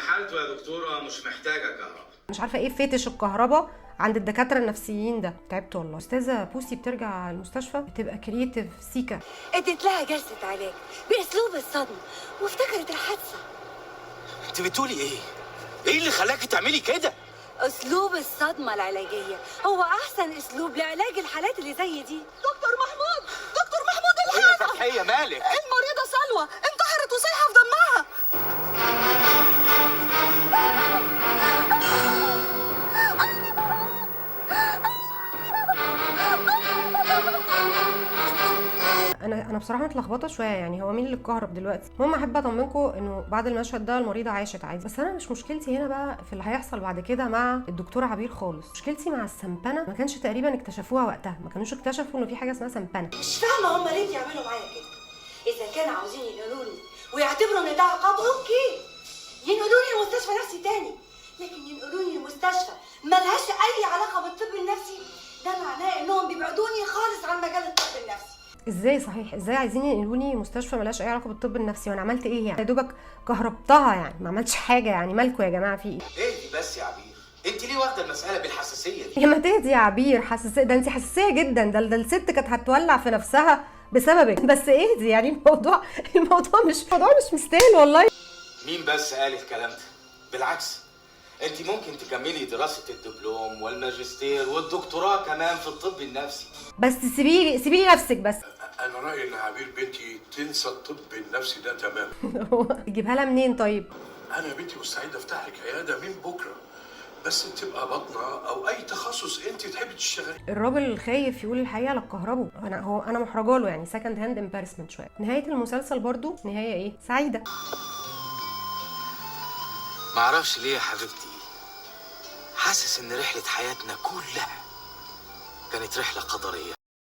حالته يا دكتوره مش محتاجه كهرباء. مش عارفه ايه فتش الكهرباء عند الدكاتره النفسيين ده. تعبت والله. استاذه بوسي بترجع المستشفى بتبقى كرييتيف سيكا. اديت لها جلسه علاج باسلوب الصدمه وافتكرت الحادثه. انت بتقولي ايه؟ ايه اللي خلاكي تعملي كده؟ اسلوب الصدمه العلاجيه هو احسن اسلوب لعلاج الحالات اللي زي دي. دكتور محمود ايه يا فتحيه مالك؟ المريضه سلوى انتحرت وسايحه في دمها. انا بصراحه متلخبطه شويه، يعني هو مين اللي اتكهرب دلوقتي؟ المهم احب اطمنكم انه بعد المشهد ده المريضه عاشت عادي. بس انا مش مشكلتي هنا بقى في اللي هيحصل بعد كده مع الدكتوره عبير خالص. مشكلتي مع السمبنه، ما كانش تقريبا اكتشفوها وقتها، ما كانوش اكتشفوا انه في حاجه اسمها سمبنه. مش فاهمه هم ليه بيعملوا معايا كده. اذا كانوا عاوزين ينقلوني ويعتبروا ان ده عقاب اوكي، ينقلوني لمستشفى نفسي تاني، لكن ينقلوني لمستشفى ملهاش اي علاقه بالطب النفسي ده معناه انهم بيبعدوني خالص عن مجال الطب النفسي. ازاي صحيح؟ ازاي عايزين ينقلوني مستشفى ملهاش اي علاقه بالطب النفسي وانا عملت ايه يعني؟ يا دوبك كهربتها يعني، ما عملتش حاجه يعني. مالكوا يا جماعه في ايه؟ اهدي بس يا عبير، انت ليه واخده المساله بالحساسيه دي؟ يا ما تهدي يا عبير. حساسيه؟ ده انت حساسيه جدا. ده الست كانت هتولع في نفسها بسببك. بس اهدي يعني. الموضوع مش مستاهل والله. مين بس قال الكلام ده؟ بالعكس، انت ممكن تكملي دراسه الدبلوم والماجستير والدكتوراه كمان في الطب النفسي. بس سيبيلي نفسك بس. أنا رأيي إن عبير بنتي تنسى الطب النفسي ده تماما. تجيبها لها منين طيب؟ أنا يا بنتي مستعد أفتح لك عيادة من بكرة، بس تبقى باطنة أو أي تخصص أنت تحبي تشتغلي. الراجل خايف يقول الحقيقه للكهرباء. انا محرجه له يعني، سكند هاند امبارسمنت شويه. نهايه المسلسل برضو نهايه ايه؟ سعيده. معرفش ليه يا حبيبتي، حاسس ان رحله حياتنا كلها كانت رحله قدريه.